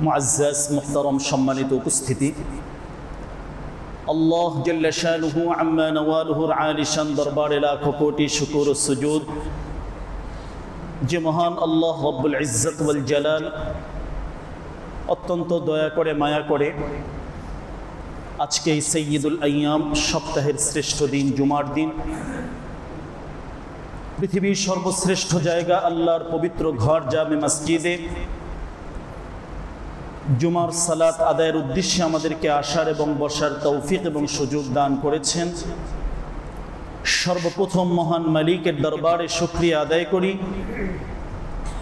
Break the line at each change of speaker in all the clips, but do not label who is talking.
মুআজ্জাজ মুহতারাম সম্মানিত উপস্থিতি, আল্লাহ জাল্লা শানুহু আম্মা নওয়ালুহুর আলিশান দরবারে লাখো কোটি শুকর ও সুজুদ। যে মহান আল্লাহ রব্বুল ইজ্জত ওয়াল জালাল অত্যন্ত দয়া করে মায়া করে আজকে এই সাইয়্যিদুল আইয়াম, সপ্তাহের শ্রেষ্ঠ দিন জুমার দিন, পৃথিবীর সর্বশ্রেষ্ঠ জায়গা আল্লাহর পবিত্র ঘর জামে মসজিদে জুমার সালাত আদায়ের উদ্দেশ্যে আমাদেরকে আসার এবং বসার তৌফিক এবং সুযোগ দান করেছেন। সর্বপ্রথম মহান মালিকের দরবারে শুকরিয়া আদায় করি,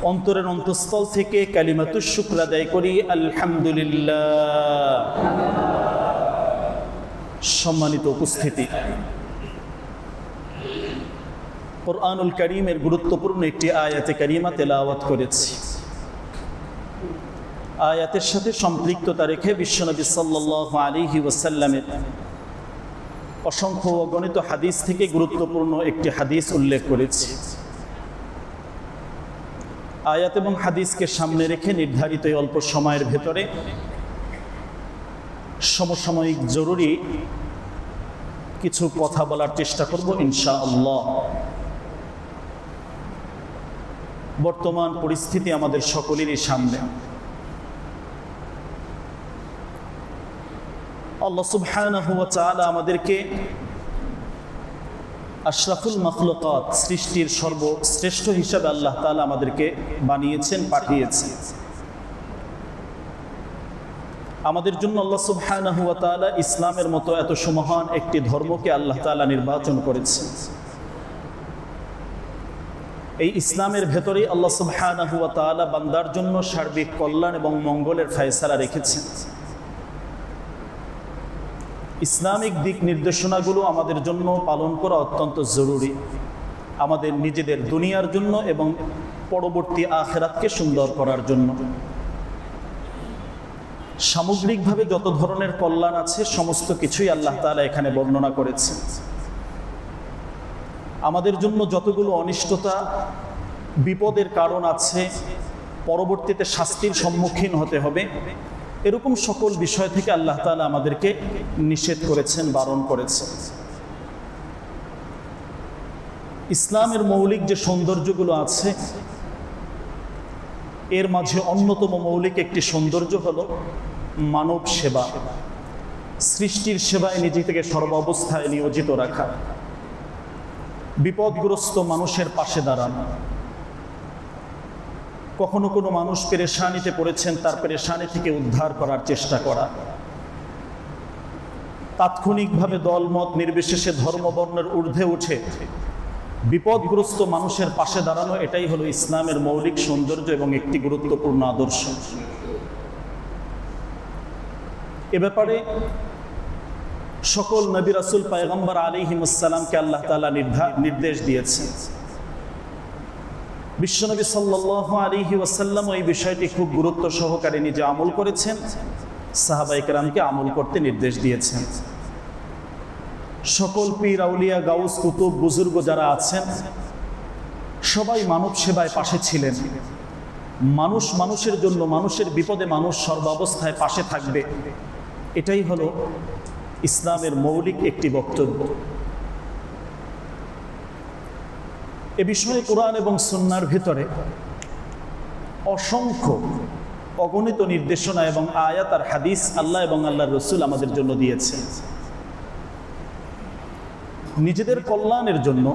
অন্তরের অন্তঃস্থল থেকে কালিমাতুশ শুকর আদায় করি, আলহামদুলিল্লাহ। সম্মানিত উপস্থিতি, কুরআনুল কারীমের গুরুত্বপূর্ণ একটি আয়াতে কারিমা তেলাওয়াত করেছি। আয়াতের সাথে সম্পৃক্ততা রেখে বিশ্বনবী সাল্লাল্লাহু আলাইহি ওয়াসাল্লামের অসংখ্য অগণিত হাদিস থেকে গুরুত্বপূর্ণ একটি হাদিস উল্লেখ করেছি। আয়াত এবং হাদিসকে সামনে রেখে নির্ধারিত এই অল্প সময়ের ভেতরে সমসাময়িক জরুরি কিছু কথা বলার চেষ্টা করব ইনশাআল্লাহ। বর্তমান পরিস্থিতি আমাদের সকলেরই সামনে। আল্লাহ সুবহানাহু ওয়া তাআলা আমাদেরকে আশরাফুল মাখলুকাত, সৃষ্টির সর্বশ্রেষ্ঠ হিসাবে আল্লাহ তাআলা আমাদেরকে বানিয়েছেন, পাঠিয়েছেন। আমাদের জন্য আল্লাহ সুবহানাহু ওয়া তাআলা ইসলামের মতো এত সুমহান একটি ধর্মকে আল্লাহ তাআলা নির্বাচন করেছেন। এই ইসলামের ভেতরেই আল্লাহ সুবহানাহু ওয়া তাআলা বান্দার জন্য সার্বিক কল্যাণ এবং মঙ্গলের ফয়সালা রেখেছেন। ইসলামিক দিক নির্দেশনাগুলো আমাদের জন্য পালন করা অত্যন্ত জরুরি, আমাদের নিজেদের দুনিয়ার জন্য এবং পরবর্তী আখিরাতকে সুন্দর করার জন্য। সামগ্রিকভাবে যত ধরনের কল্যাণ আছে সমস্ত কিছুই আল্লাহ তাআলা এখানে বর্ণনা করেছেন। আমাদের জন্য যতগুলো অনিষ্টতা, বিপদের কারণ আছে, পরবর্তীতে শাস্তির সম্মুখীন হতে হবে, এরকম সকল বিষয় থেকে আল্লাহ তাআলা আমাদেরকে নিষেধ করেছেন, বারণ করেছেন। ইসলামের মৌলিক যে সৌন্দর্যগুলো আছে এর মাঝে অন্যতম মৌলিক একটি সৌন্দর্য হলো মানব সেবা, সৃষ্টির সেবায় নিজেকে সর্বাবস্থায় নিয়োজিত রাখা, বিপদগ্রস্ত মানুষের পাশে দাঁড়ানো। কখনো কোনো মানুষ পেরেশানিতে পড়েছেন, তার পেরেশানি থেকে উদ্ধার করার চেষ্টা করা, তাৎক্ষণিকভাবে দলমত নির্বিশেষে ধর্মবর্ণের ঊর্ধ্বে উঠে বিপদগ্রস্ত মানুষের পাশে দাঁড়ানো, এটাই হলো ইসলামের মৌলিক সৌন্দর্য এবং একটি গুরুত্বপূর্ণ আদর্শ। এ ব্যাপারে সকল নবী রাসূল পয়গম্বর আলাইহিমুস সালামকে আল্লাহ তাআলা নির্দেশ দিয়েছেন। বিশ্বনবী সাল্লাল্লাহু আলাইহি ওয়াসাল্লাম এই বিষয়টি খুব গুরুত্ব সহকারে নিজে আমল করেছেন, সাহাবায়ে কেরামকে আমল করতে নির্দেশ দিয়েছেন। সকল পীর, আউলিয়া, গাউস, কুতুব, বুজুর্গ যারা আছেন সবাই মানব সেবায় পাশে ছিলেন। মানুষ মানুষের জন্য, মানুষের বিপদে মানুষ সর্বাবস্থায় পাশে থাকবে, এটাই হলো ইসলামের মৌলিক একটি বক্তব্য। এ বিষয়ে কোরআন এবং সুন্নাহর ভিতরে অসংখ্য অগণিত নির্দেশনা এবং আয়াত আর হাদিস আল্লাহ এবং আল্লাহর রাসূল আমাদের জন্য দিয়েছেন। নিজেদের কল্যাণের জন্য,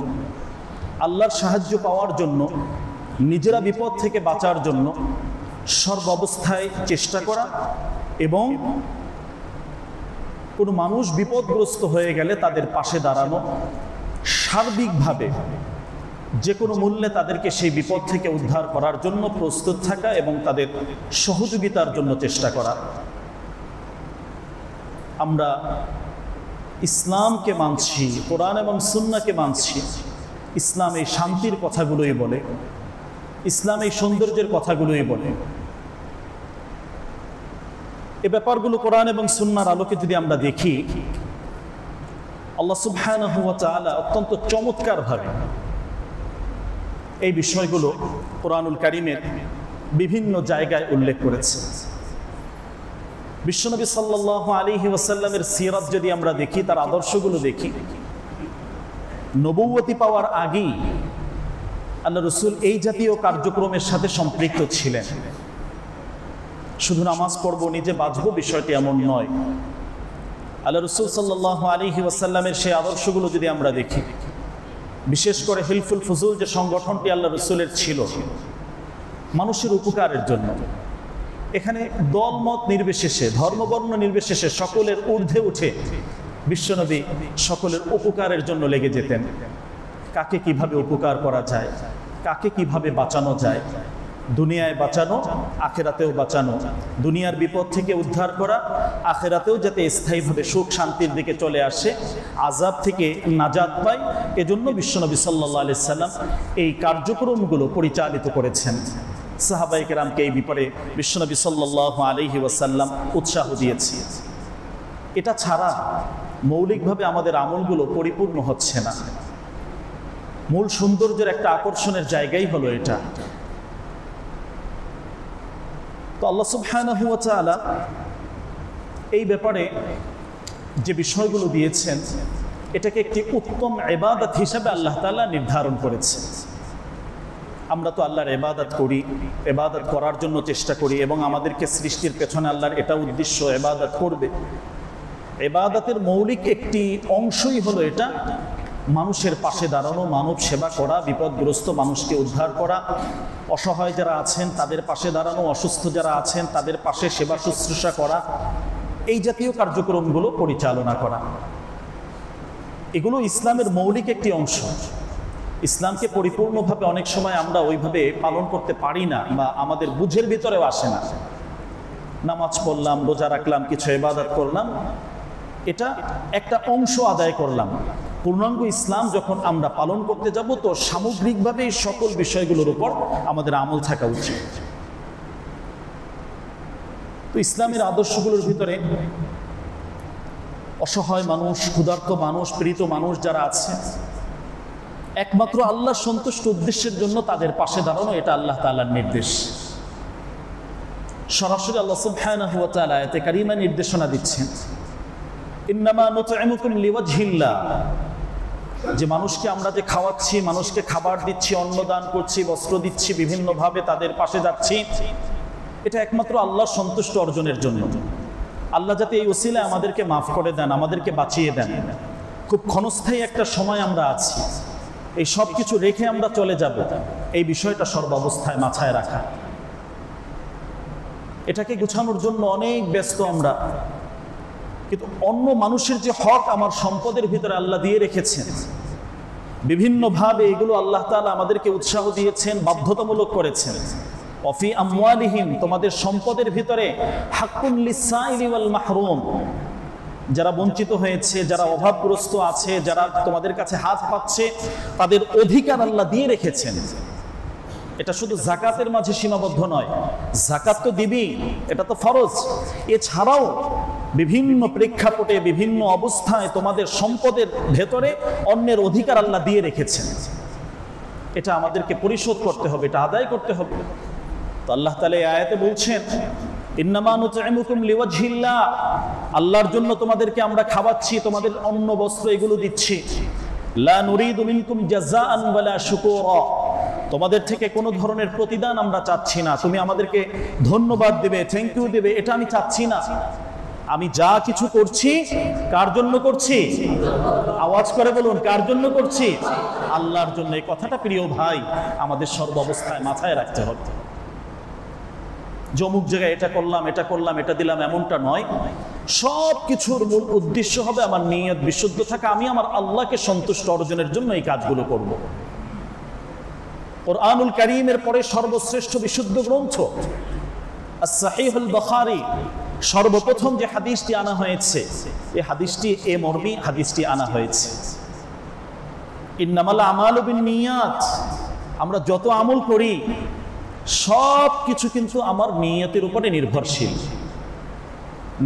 আল্লাহর সাহায্য পাওয়ার জন্য, নিজেরা বিপদ থেকে বাঁচার জন্য সর্বাবস্থায় চেষ্টা করা এবং কোনো মানুষ বিপদগ্রস্ত হয়ে গেলে তাদের পাশে দাঁড়ানো, সার্বিকভাবে যে কোনো মূল্যে তাদেরকে সেই বিপদ থেকে উদ্ধার করার জন্য প্রস্তুত থাকা এবং তাদের সহযোগিতার জন্য চেষ্টা করা। আমরা ইসলামকে মানছি, কোরআন এবং সুন্নাহকে মানছি। ইসলাম এই শান্তির কথাগুলোই বলে, ইসলাম এই সৌন্দর্যের কথাগুলোই বলে। এ ব্যাপারগুলো কোরআন এবং সুন্নাহর আলোকে যদি আমরা দেখি, আল্লাহ সুবহানাহু ওয়া তাআলা অত্যন্ত চমৎকারভাবে এই বিষয়গুলো কোরআনুল কারীমের বিভিন্ন জায়গায় উল্লেখ করেছে। বিশ্বনবী সাল্লাল্লাহু আলাইহি ওয়াসাল্লামের সিরাত যদি আমরা দেখি, তার আদর্শগুলো দেখি, নবুয়তি পাওয়ার আগেই আল্লাহ রসুল এই জাতীয় কার্যক্রমের সাথে সম্পৃক্ত ছিলেন। শুধু নামাজ পড়ব, নিজে বাঁচবো, বিষয়টি এমন নয়। আল্লাহ রসুল সাল্লাল্লাহু আলাইহি ওয়াসাল্লামের সেই আদর্শগুলো যদি আমরা দেখি, বিশেষ করে হিলফুল ফুজুল যে সংগঠনটি আল্লাহ রসুলের ছিল মানুষের উপকারের জন্য, এখানে দলমত নির্বিশেষে, ধর্মবর্ণ নির্বিশেষে সকলের ঊর্ধ্বে উঠে বিশ্বনবী সকলের উপকারের জন্য লেগে যেতেন। কাকে কিভাবে উপকার করা যায়, কাকে কিভাবে বাঁচানো যায়, দুনিয়ায় বাঁচানো, আখেরাতেও বাঁচানো, দুনিয়ার বিপদ থেকে উদ্ধার করা, আখেরাতেও যাতে স্থায়ীভাবে সুখ শান্তির দিকে চলে আসে, আযাব থেকে নাজাত পায়, এজন্য বিশ্বনবী সাল্লাল্লাহু আলাইহি সাল্লাম এই কার্যক্রমগুলো পরিচালিত করেছেন। সাহাবায়ে কেরামকে এই ব্যাপারে বিশ্বনবী সাল্লাল্লাহু আলাইহি ওয়াসাল্লাম উৎসাহ দিয়েছে। এটা ছাড়া মৌলিকভাবে আমাদের আমলগুলো পরিপূর্ণ হচ্ছে না। মূল সৌন্দর্যের একটা আকর্ষণের জায়গাই হলো এটা। তো আল্লাহ সুবহানাহু ওয়া তাআলা এই ব্যাপারে যে বিষয়গুলো দিয়েছেন, এটাকে একটি উত্তম ইবাদত হিসেবে আল্লাহ তাআলা নির্ধারণ করেছেন। আমরা তো আল্লাহর ইবাদত করি, ইবাদত করার জন্য চেষ্টা করি, এবং আমাদেরকে সৃষ্টির পেছনে আল্লাহর এটা উদ্দেশ্য ইবাদত করবে। ইবাদতের মৌলিক একটি অংশই হলো এটা, মানুষের পাশে দাঁড়ানো, মানব সেবা করা, বিপদগ্রস্ত মানুষকে উদ্ধার করা, অসহায় যারা আছেন তাদের পাশে দাঁড়ানো, অসুস্থ যারা আছেন তাদের পাশে সেবা শুশ্রূষা করা, এই জাতীয় কার্যক্রমগুলো পরিচালনা করা, এগুলো ইসলামের মৌলিক একটি অংশ। ইসলামকে পরিপূর্ণভাবে অনেক সময় আমরা ওইভাবে পালন করতে পারি না, বা আমাদের বুঝের ভিতরেও আসে না। নামাজ পড়লাম, রোজা রাখলাম, কিছু ইবাদত করলাম, এটা একটা অংশ আদায় করলাম। পূর্ণাঙ্গ ইসলাম যখন আমরা পালন করতে যাব, তো সামগ্রিকভাবে এই সকল বিষয়গুলোর উপর আমাদের আমল থাকা উচিত। তো ইসলামের আদর্শগুলোর ভিতরে অসহায় মানুষ, ক্ষুধার্ত মানুষ, পীড়িত মানুষ যারা আছে, একমাত্র আল্লাহর সন্তুষ্ট উদ্দেশ্যের জন্য তাদের পাশে দাঁড়ানো, এটা আল্লাহ তাআলার নির্দেশ। সরাসরি আল্লাহ সুবহানাহু ওয়া তাআলা আয়াতে কারিমা নির্দেশনা দিচ্ছেন, ইন্নামা নুতঈমুকুম লিওয়াজহিল্লাহ, যে মানুষকে আমরা যে খাওয়াচ্ছি, মানুষকে খাবার দিচ্ছি, অন্ন দান করছি, বস্ত্র দিচ্ছি, বিভিন্নভাবে তাদের পাশে যাচ্ছি, এটা একমাত্র আল্লাহর সন্তুষ্ট অর্জনের জন্য। আল্লাহ যাতে এই ওসিলায় আমাদেরকে মাফ করে দেন, আমাদেরকে বাঁচিয়ে দেন। খুব ক্ষণস্থায়ী একটা সময় আমরা আছি, এই সব কিছু রেখে আমরা চলে যাব, এই বিষয়টা সর্বাবস্থায় মাথায় রাখা। এটাকে গুছানোর জন্য অনেক ব্যস্ত আমরা, কিন্তু অন্য মানুষের যে হক আমার সম্পদের ভিতরে আল্লাহ দিয়ে রেখেছেন, বিভিন্নভাবে এগুলো আল্লাহ তাআলা আমাদেরকে উৎসাহ দিয়েছেন, বাধ্যতামূলক করেছেন। ওয়াফি আমওয়ালিহিম, তোমাদের সম্পদের ভিতরে হাক্কুন লিসাইলি ওয়াল মাহরুম, যারা বঞ্চিত হয়েছে, যারা অভাবগ্রস্ত আছে, যারা তোমাদের কাছে হাত পাচ্ছে, তাদের অধিকার আল্লাহ দিয়ে রেখেছেন। এটা শুধু যাকাতের মাঝে সীমাবদ্ধ নয়, যাকাত তো দিবি, এটা তো ফরজ, এছাড়াও বিভিন্ন প্রেক্ষাপটে, বিভিন্ন অবস্থায় তোমাদের সম্পদের ভেতরে অন্যের অধিকার আল্লাহ দিয়ে রেখেছেন। এটা আমাদেরকে পরিশোধ করতে হবে, এটা আদায় করতে হবে। তো আল্লাহ তাআলা এই আয়াতে বলছেন, ইন্নামা নুতঈমুকুম লিওয়াজহিল্লাহ, আল্লাহর জন্য তোমাদেরকে আমরা খাওয়াচ্ছি, তোমাদের অন্ন বস্ত্র এগুলো দিচ্ছি। লা নুরিদু মিনকুম জাযাআন ওয়ালা শুকুরা, তোমাদের থেকে কোনো ধরনের প্রতিদান আমরা চাচ্ছি না, তুমি আমাদেরকে ধন্যবাদ দেবে, থ্যাংক ইউ দেবে, এটা আমি চাচ্ছি না। আমি যা কিছু করছি কার জন্য করছি? আওয়াজ করে বলুন, কার জন্য করছি? আল্লাহর জন্য। এই কথাটা প্রিয় ভাই আমাদের সর্বাবস্থায় মাথায় রাখতে হবে। অমুক জায়গায় এটা করলাম, এটা করলাম, এটা দিলাম, এমনটা নয়। সব কিছুর মূল উদ্দেশ্য হবে আমার নিয়ত বিশুদ্ধ থাকা, আমি আমার আল্লাহকে সন্তুষ্ট অর্জনের জন্য এই কাজগুলো করব। কুরআনুল কারীমের পরে সর্বশ্রেষ্ঠ বিশুদ্ধ গ্রন্থ আস-সাহিহুল বুখারী, সর্বপ্রথম যে হাদিসটি আনা হয়েছে, এই হাদিসটি এ মর্মে হাদিসটি আনা হয়েছে, ইন্নামাল আমালু বিন্নিয়াত, আমরা যত আমল করি সব কিছু কিন্তু আমার নিয়তের উপরে নির্ভরশীল।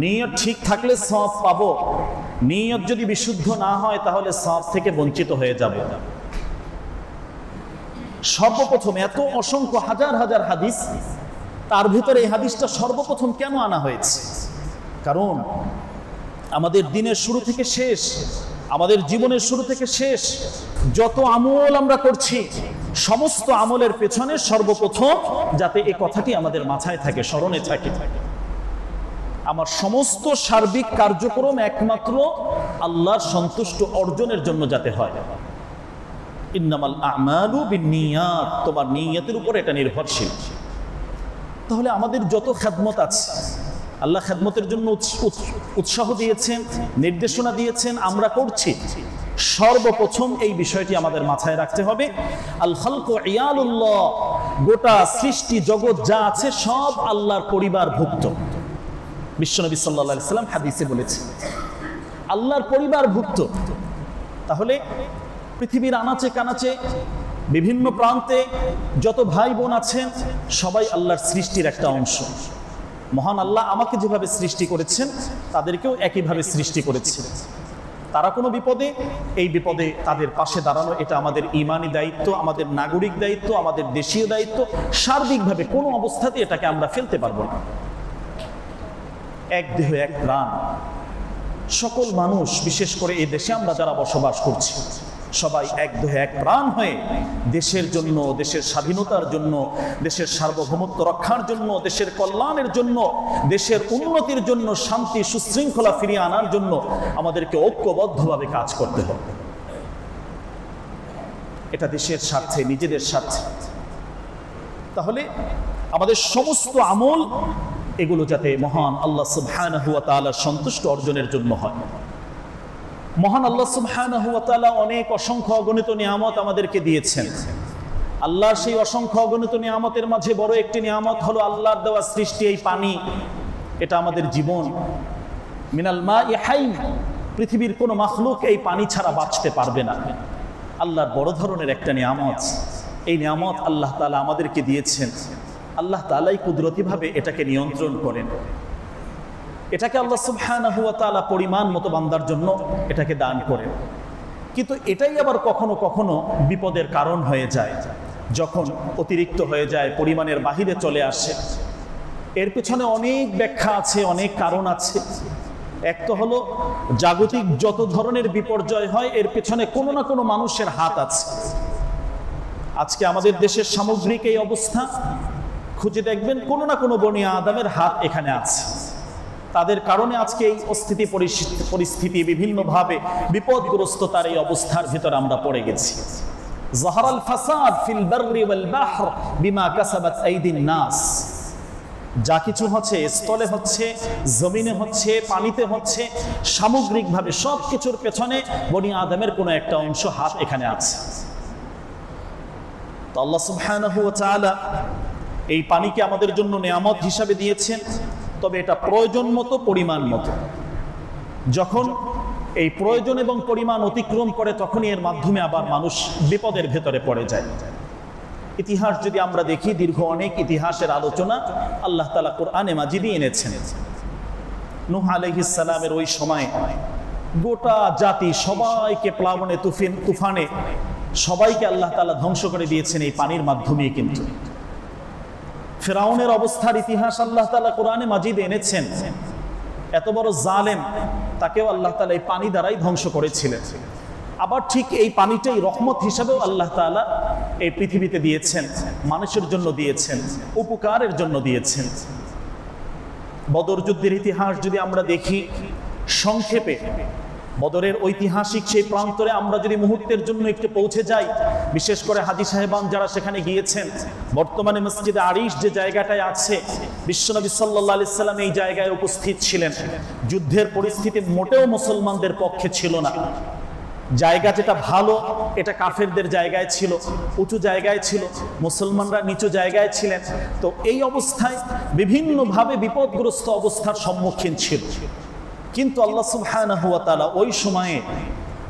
নিয়ত ঠিক থাকলে সওয়াব পাবো, নিয়ত যদি বিশুদ্ধ না হয় তাহলে সওয়াব থেকে বঞ্চিত হয়ে যাব। সর্বপ্রথম এত অসংখ্য হাজার হাজার হাদিস, তার ভিতরে এই হাদিসটা সর্বপ্রথম কেন আনা হয়েছে? কারণ আমাদের দিনের শুরু থেকে শেষ, আমাদের জীবনের শুরু থেকে শেষ যত আমল আমরা করছি, সমস্ত আমলের পেছনে সর্বপ্রথম যাতে এই কথাটি আমাদের মাথায় থাকে, স্মরণে থাকে, আমার সমস্ত সার্বিক কার্যক্রম একমাত্র আল্লাহর সন্তুষ্ট অর্জনের জন্য যাতে হয়। ইন্নামাল আমালু বিন্নিয়াত, তোমার নিয়তের উপর এটা নির্ভরশীল। তাহলে আমাদের যত খেদমত আছে, আল্লাহ খেদমতের জন্য উৎসাহ দিয়েছেন, নির্দেশনা দিয়েছেন, আমরা করছি। সর্বপ্রথম এই বিষয়টি আমাদের মাথায় রাখতে হবে, আল খালকু ইয়ালুল্লাহ, গোটা সৃষ্টি জগৎ যা আছে সব আল্লাহর পরিবারভুক্ত। বিশ্বনবী সাল্লাল্লাহু আলাইহি সাল্লাম হাদিসে বলেছেন আল্লাহর পরিবারভুক্ত। তাহলে পৃথিবীর আনাচে কানাচে বিভিন্ন প্রান্তে যত ভাই বোন আছেন সবাই আল্লাহর সৃষ্টির একটা অংশ। মহান আল্লাহ আমাকে যেভাবে সৃষ্টি করেছেন তাদেরকেও একইভাবে সৃষ্টি করেছেন। তারা কোনো বিপদে, এই বিপদে তাদের পাশে দাঁড়ানো এটা আমাদের ঈমানি দায়িত্ব, আমাদের নাগরিক দায়িত্ব, আমাদের দেশীয় দায়িত্ব। সার্বিকভাবে কোনো অবস্থাতে এটাকে আমরা ফেলতে পারবো না। এক দেহ এক প্রাণ, সকল মানুষ, বিশেষ করে এই দেশে আমরা যারা বসবাস করছি সবাই এক দেহ এক প্রাণ হয়ে দেশের জন্য, দেশের স্বাধীনতার জন্য, দেশের সার্বভৌমত্ব রক্ষার জন্য, দেশের কল্যাণের জন্য, দেশের উন্নতির জন্য, শান্তি সুশৃঙ্খলা ফিরিয়ে আনার জন্য আমাদেরকে ঐক্যবদ্ধভাবে কাজ করতে হবে। এটা দেশের স্বার্থে, নিজেদের স্বার্থে। তাহলে আমাদের সমস্ত আমল এগুলো যাতে মহান আল্লাহ সুবহানাহু ওয়া তাআলার সন্তুষ্ট অর্জনের জন্য হয়। মহান আল্লাহ সুবহানাহু ওয়া তাআলা অনেক অসংখ্য অগণিত নিয়ামত আমাদেরকে দিয়েছেন। আল্লাহর সেই অসংখ্য অগণিত নিয়ামতের মাঝে বড় একটি নিয়ামত হলো আল্লাহর দেওয়া সৃষ্টি এই পানি। এটা আমাদের জীবন। মিনাল মাই হাই, পৃথিবীর কোনো মাখলুক এই পানি ছাড়া বাঁচতে পারবে না। আল্লাহর বড় ধরনের একটা নিয়ামত। এই নিয়ামত আল্লাহ তাআলা আমাদেরকে দিয়েছেন। আল্লাহ তাআলাই কুদরতিভাবে এটাকে নিয়ন্ত্রণ করেন। এটাকে আল্লাহ সুবহানাহু ওয়া তাআলা পরিমাণ মতো বান্দার জন্য এটাকে দান করেন। কিন্তু এটাই আবার কখনো কখনো বিপদের কারণ হয়ে যায়, যখন অতিরিক্ত হয়ে যায়, পরিমাণের বাহিরে চলে আসে। এর পেছনে অনেক ব্যাখ্যা আছে, অনেক কারণ আছে। এক তো হলো জাগতিক যত ধরনের বিপর্যয় হয় এর পেছনে কোনো না কোনো মানুষের হাত আছে। আজকে আমাদের দেশের সামগ্রিক এই অবস্থা খুঁজে দেখবেন কোনো না কোনো বনি আদমের হাত এখানে আছে। তাদের কারণে আজকে এই অস্থিতি পরিস্থিতি, বিভিন্নভাবে বিপদগ্রস্ততার এই অবস্থার ভিতর আমরা পড়ে গেছি। যাহারাল ফাসাদ ফিল বাররি ওয়াল বাহর বিমা কাসাবাত আইদিন নাস। যা কিছু হচ্ছে, স্থলে হচ্ছে, জমিনে হচ্ছে, পানিতে হচ্ছে, সামগ্রিকভাবে সব কিছুর পেছনে বনি আদমের কোনো একটা অংশ হাত এখানে আছে। তো আল্লাহ সুবহানাহু ওয়া তাআলা এই পানিকে আমাদের জন্য নিয়ামত হিসাবে দিয়েছেন, তবে এটা প্রয়োজন মতো, পরিমাণ মতো। যখন এই প্রয়োজন এবং পরিমাণ অতিক্রম করে তখনই এর মাধ্যমে আবার মানুষ বিপদের ভেতরে পড়ে যায়। ইতিহাস যদি আমরা দেখি, দীর্ঘ অনেক ইতিহাসের আলোচনা আল্লাহ তাআলা কোরআনে মাজিদে এনেছেন। নূহ আলাইহিস সালামের ওই সময় গোটা জাতি সবাইকে প্লাবনে, তুফানে সবাইকে আল্লাহ তাআলা ধ্বংস করে দিয়েছেন এই পানির মাধ্যমে। কিন্তু ফিরাউনের অবস্থার ইতিহাস আল্লাহ তাআলা কোরআনে মাজিদে এনেছেন। এত বড় জালেম, তাকেও আল্লাহ তাআলা এই পানি দ্বারাই ধ্বংস করেছিলেন। আবার ঠিক এই পানিটাই রহমত হিসাবেও আল্লাহ তাআলা এই পৃথিবীতে দিয়েছেন, মানুষের জন্য দিয়েছেন, উপকারের জন্য দিয়েছেন। বদর যুদ্ধের ইতিহাস যদি আমরা দেখি সংক্ষেপে, বদরের ঐতিহাসিক সেই প্রান্তরে আমরা যদি মুহূর্তের জন্য একটু পৌঁছে যাই, বিশেষ করে হাজী সাহেবান যারা সেখানে গিয়েছেন, বর্তমানে মসজিদে আরিশ যে জায়গাটায় আছে, বিশ্বনবী সাল্লাল্লাহু আলাইহি সাল্লাম এই জায়গায় উপস্থিত ছিলেন। যুদ্ধের পরিস্থিতি মোটেও মুসলমানদের পক্ষে ছিল না। জায়গা যেটা ভালো এটা কাফেরদের জায়গায় ছিল, উঁচু জায়গায় ছিল, মুসলমানরা নিচু জায়গায় ছিলেন। তো এই অবস্থায় বিভিন্নভাবে বিপদগ্রস্ত অবস্থার সম্মুখীন ছিল। কিন্তু আল্লাহ সুবহানাহু ওয়া তাআলা ওই সময়ে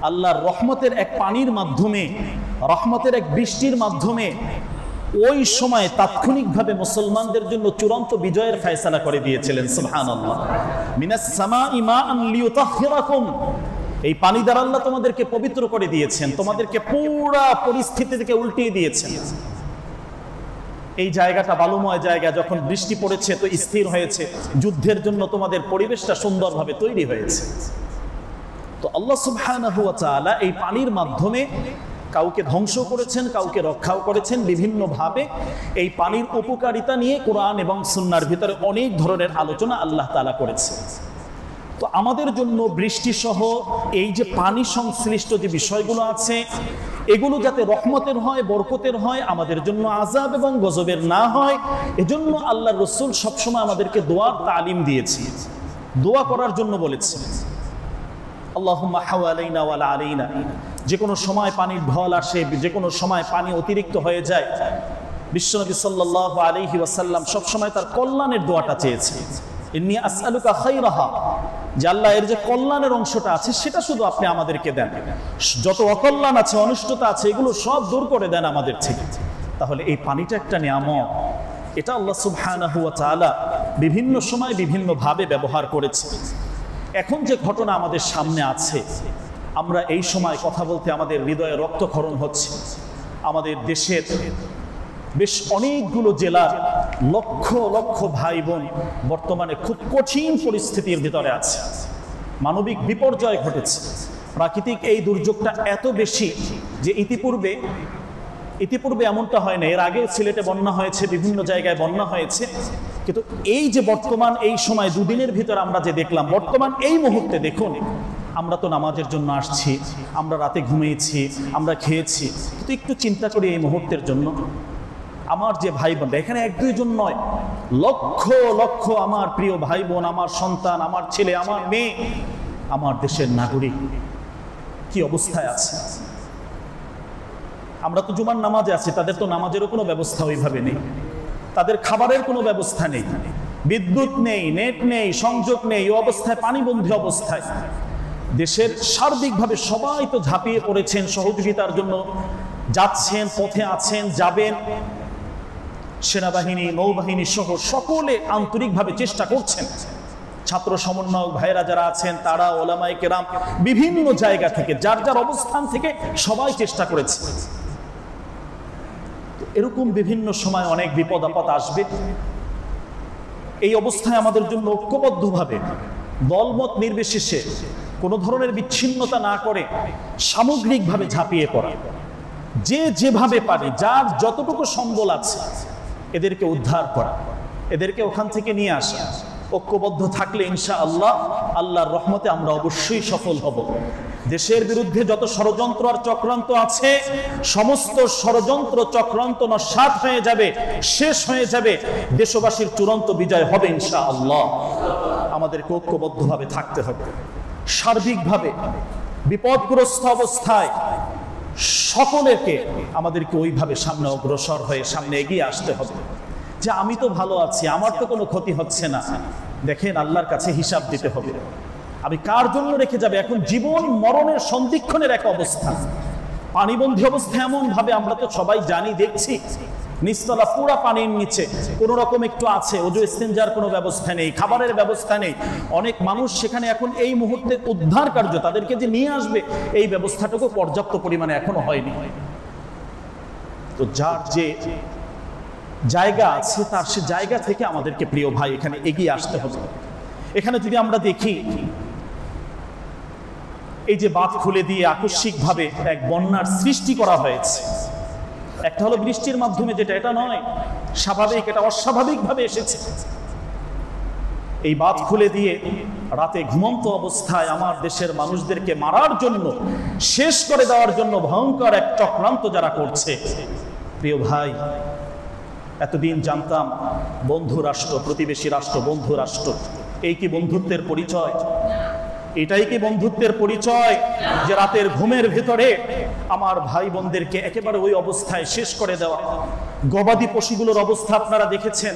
আল্লাহর রহমতের এক পানির মাধ্যমে, রহমতের এক বৃষ্টির মাধ্যমে ওই সময় তাৎক্ষণিকভাবে মুসলমানদের জন্য চূড়ান্ত বিজয়ের ফয়সালা করে দিয়েছিলেন। সুবহানাল্লাহ। মিনাস সামাই মাআন লিইউতাহহিরাকুম, এই পানি দ্বারা আল্লাহ তোমাদেরকে পবিত্র করে দিয়েছেন, তোমাদেরকে পুরা পরিস্থিতি থেকে উল্টিয়ে দিয়েছেন। এই জায়গাটা বালুময় জায়গা, যখন বৃষ্টি পড়েছে তো স্থির হয়েছে, যুদ্ধের জন্য তোমাদের পরিবেশটা সুন্দরভাবে তৈরি হয়েছে। তো আল্লাহ সুবহানাহু ওয়া তাআলা এই পানির মাধ্যমে কাউকে ধ্বংস করেছেন, কাউকে রক্ষাও করেছেন বিভিন্নভাবে। এই পানির উপকারিতা নিয়ে কোরআন এবং সুন্নাহর ভিতরে অনেক ধরনের আলোচনা আল্লাহ তাআলা করেছেন। তো আমাদের জন্য বৃষ্টি সহ এই যে পানি সংশ্লিষ্ট যে বিষয়গুলো আছে, এগুলো যাতে রহমতের হয়, বরকতের হয়, আমাদের জন্য আযাব এবং গজবের না হয়, এজন্য আল্লাহর রাসূল সবসময় আমাদেরকে দোয়ার তালিম দিয়েছে, দোয়া করার জন্য বলেছে। আল্লাহুম্মা হাওয়ালাইনা ওয়ালা আলাইনা, যে কোনো সময় পানির ঢল আসে, যে কোনো সময় পানি অতিরিক্ত হয়ে যায়, বিশ্বনবী সাল্লাল্লাহু আলাইহি ওয়াসাল্লাম সবসময় তার কল্যাণের দোয়াটা চেয়েছে। ইন্নী আসআলুকা খায়রাহা, যে আল্লাহ এর যে কল্যাণের অংশটা আছে সেটা শুধু আপনি আমাদেরকে দেন, যত অকল্যাণ আছে, অনিষ্টতা আছে, এগুলো সব দূর করে দেন আমাদের থেকে। তাহলে এই পানিটা একটা নিয়ামত, এটা আল্লাহ সুবহানাহু ওয়া তাআলা বিভিন্ন সময় বিভিন্নভাবে ব্যবহার করেছে। এখন যে ঘটনা আমাদের সামনে আছে, আমরা এই সময় কথা বলতে আমাদের হৃদয়ে রক্তক্ষরণ হচ্ছে। আমাদের দেশের বেশ অনেকগুলো জেলার লক্ষ লক্ষ ভাই বোন বর্তমানে খুব কঠিন পরিস্থিতির ভিতরে আছে। মানবিক বিপর্যয় ঘটেছে, প্রাকৃতিক এই দুর্যোগটা এত বেশি যে ইতিপূর্বে এমনটা হয় না। এর আগেও সিলেটে বন্যা হয়েছে, বিভিন্ন জায়গায় বন্যা হয়েছে, কিন্তু এই যে বর্তমান এই সময় দুদিনের ভিতর আমরা যে দেখলাম, বর্তমান এই মুহূর্তে দেখুন, আমরা তো নামাজের জন্য আসছি, আমরা রাতে ঘুমিয়েছি, আমরা খেয়েছি, কিন্তু একটু চিন্তা করি এই মুহূর্তের জন্য। আমার যে ভাই বোন, এখানে এক দুইজন নয়, লক্ষ লক্ষ আমার প্রিয় ভাই বোন, আমার সন্তান, আমার ছেলে, আমার মেয়ে, আমার দেশের নাগরিক কি অবস্থায় আছে। আমরা তো জুমার নামাজে আছি, তাদের তো নামাজেরও কোনো ব্যবস্থা ওইভাবে নেই, তাদের খাবারের কোনো ব্যবস্থা নেই, বিদ্যুৎ নেই, নেট নেই, সংযোগ নেই, এই অবস্থায় পানিবন্ধী অবস্থায় দেশের সার্বিকভাবে সবাই তো ঝাঁপিয়ে পড়েছেন সহযোগিতার জন্য, যাচ্ছেন, পথে আছেন, যাবেন। সেনাবাহিনী, নৌবাহিনী সহ সকলে আন্তরিকভাবে চেষ্টা করছেন। ছাত্র সমন্বয়ক ভাইরা যারা আছেন, তারা, ওলামায়ে কেরাম, বিভিন্ন জায়গা থেকে যার যার অবস্থান থেকে সবাই চেষ্টা করেছে। এরকম বিভিন্ন সময় অনেক বিপদ আপদ আসবে। এই অবস্থায় আমাদের জন্য ঐক্যবদ্ধভাবে, দলমত নির্বিশেষে, কোনো ধরনের বিচ্ছিন্নতা না করে সামগ্রিকভাবে ঝাঁপিয়ে পড়া, যে যেভাবে পারে, যার যতটুকু সম্বল আছে, এদেরকে উদ্ধার করা, এদেরকে ওখান থেকে নিয়ে আসা। ঐক্যবদ্ধ থাকলে ইনশাআল্লাহ আল্লাহর রহমতে আমরা অবশ্যই সফল হব। দেশের বিরুদ্ধে যত ষড়যন্ত্র আর চক্রান্ত আছে, সমস্ত ষড়যন্ত্র চক্রান্ত নস্যাৎ হয়ে যাবে, শেষ হয়ে যাবে, দেশবাসীর চূড়ান্ত বিজয় হবে ইনশাআল্লাহ। আমাদেরকে ঐক্যবদ্ধভাবে থাকতে হবে, সার্বিকভাবে বিপদগ্রস্ত অবস্থায় সকলেরকে আমাদেরকে ওইভাবে সামনে অগ্রসর হয়ে সামনে এগিয়ে আসতে হবে, যে আমি তো ভালো আছি, আমার তো কোনো ক্ষতি হচ্ছে না। দেখেন, আল্লাহর কাছে হিসাব দিতে হবে, আমি কার জন্য রেখে যাবে। এখন জীবন মরণের সন্ধিক্ষণের এক অবস্থা, পানিবন্ধী অবস্থা এমন ভাবে আমরা তো সবাই জানি, দেখছি, নিচতলা পুরা পানির নিচে, কোনো রকম একটু আছে, ওযু ইস্তেঞ্জার কোনো ব্যবস্থা নেই, খাবারের ব্যবস্থা নেই। অনেক মানুষ সেখানে এখন এই মুহূর্তে উদ্ধার কার্য, তাদেরকে যে নিয়ে আসবে, এই ব্যবস্থাটুকু পর্যাপ্ত পরিমাণে এখনো হয়নি। তো যার যে জায়গা আছে, তার সে জায়গা থেকে আমাদেরকে প্রিয় ভাই এখানে এগিয়ে আসতে হবে। এখানে যদি আমরা দেখি, এই যে বাঁধ খুলে দিয়ে আকস্মিকভাবে এক বন্যার সৃষ্টি করা হয়েছে, একটা হলো বৃষ্টির মাধ্যমে, যেটা এটা নয় স্বাভাবিক, এটা অস্বাভাবিকভাবে এসেছে। এই বাঁধ খুলে দিয়ে রাতে ঘুমন্ত অবস্থায় আমার দেশের মানুষদেরকে মারার জন্য, শেষ করে দেওয়ার জন্য ভয়ঙ্কর এক চক্রান্ত যারা করছে, প্রিয় ভাই, এতদিন জানতাম বন্ধু রাষ্ট্র, প্রতিবেশী রাষ্ট্র, বন্ধু রাষ্ট্র, এই কি বন্ধুত্বের পরিচয়? এটাই কি বন্ধুত্বের পরিচয়, যে রাতের ঘুমের ভিতরে আমার ভাই বোনদেরকে একেবারে ওই অবস্থায় শেষ করে দেওয়া? গবাদি পশুগুলোর অবস্থা আপনারা দেখেছেন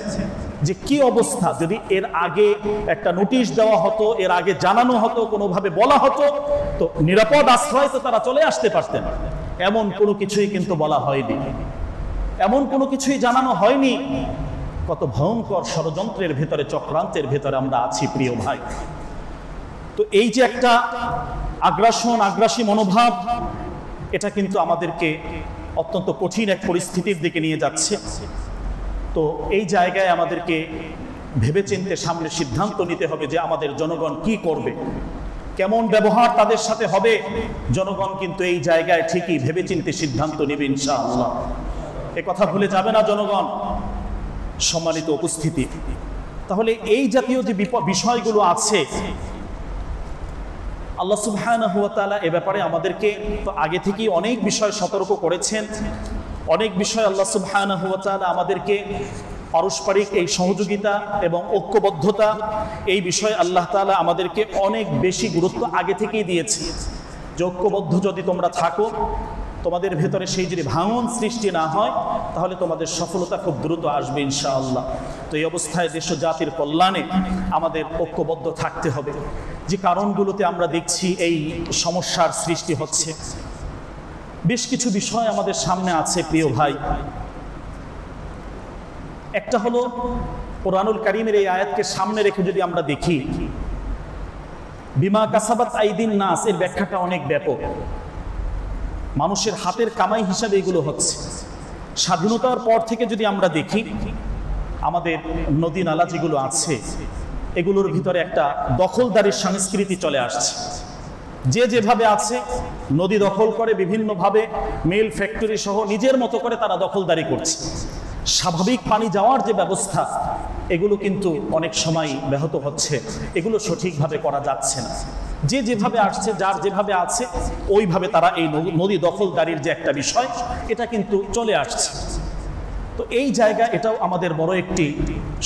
যে কি অবস্থা। যদি এর আগে একটা নোটিশ দেওয়া হতো, এর আগে জানানো হতো, কোনোভাবে বলা হতো, তো নিরাপদ আশ্রয় তো তারা চলে আসতে পারতেন। এমন কোনো কিছুই কিন্তু বলা হয়নি, এমন কোনো কিছুই জানানো হয়নি। কত ভয়ঙ্কর ষড়যন্ত্রের ভেতরে, চক্রান্তের ভেতরে আমরা আছি প্রিয় ভাই। তো এই যে একটা আগ্রাসী মনোভাব, এটা কিন্তু আমাদেরকে অত্যন্ত কঠিন এক পরিস্থিতির দিকে নিয়ে যাচ্ছে। তো এই জায়গায় আমাদেরকে ভেবেচিন্তে সামনে সিদ্ধান্ত নিতে হবে যে আমাদের জনগণ কি করবে, কেমন ব্যবহার তাদের সাথে হবে। জনগণ কিন্তু এই জায়গায় ঠিকই ভেবেচিন্তে সিদ্ধান্ত নেবে ইনশাআল্লাহ, এ কথা ভুলে যাবে না জনগণ। সম্মানিত উপস্থিতি, তাহলে এই জাতীয় যে বিষয়গুলো আছে, আল্লাহ সুবহানাহু ওয়া তাআলা এ ব্যাপারে আমাদেরকে তো আগে থেকেই অনেক বিষয় সতর্ক করেছেন। অনেক বিষয় আল্লাহ সুবহানাহু ওয়া তাআলা আমাদেরকে পারস্পরিক এই সহযোগিতা এবং ঐক্যবদ্ধতা, এই বিষয়ে আল্লাহ তাআলা আমাদেরকে অনেক বেশি গুরুত্ব আগে থেকেই দিয়েছে যে ঐক্যবদ্ধ যদি তোমরা থাকো, তোমাদের ভেতরে সেই যদি ভাঙন সৃষ্টি না হয়, তাহলে তোমাদের সফলতা খুব দ্রুত আসবে ইনশাআল্লাহ। তো এই অবস্থায় দেশ ও জাতির কল্যাণে আমাদের ঐক্যবদ্ধ থাকতে হবে। যে কারণগুলোতে আমরা দেখছি এই সমস্যার সৃষ্টি হচ্ছে, বেশ কিছু বিষয় আমাদের সামনে আছে প্রিয় ভাই। একটা হলো কোরআনুল কারীমের এই আয়াতকে সামনে রেখে যদি আমরা দেখি, বিমা কাসাবাত আইদিন নাস, এর ব্যাখ্যাটা অনেক ব্যাপক। মানুষের হাতের কামাই হিসাবে এগুলো হচ্ছে। স্বাধীনতার পর থেকে যদি আমরা দেখি, আমাদের নদী নালা যেগুলো আছে, এগুলোর ভিতরে একটা দখলদারির সংস্কৃতি চলে আসছে। যে যেভাবে আছে নদী দখল করে, বিভিন্নভাবে মিল ফ্যাক্টরি সহ নিজের মতো করে তারা দখলদারি করছে। স্বাভাবিক পানি যাওয়ার যে ব্যবস্থা, এগুলো কিন্তু অনেক সময় ব্যাহত হচ্ছে, এগুলো সঠিকভাবে করা যাচ্ছে না। যে যেভাবে আসছে, যার যেভাবে আছে ওইভাবে তারা এই নদী দখলদারির যে একটা বিষয়, এটা কিন্তু চলে আসছে। তো এই জায়গা, এটাও আমাদের বড় একটি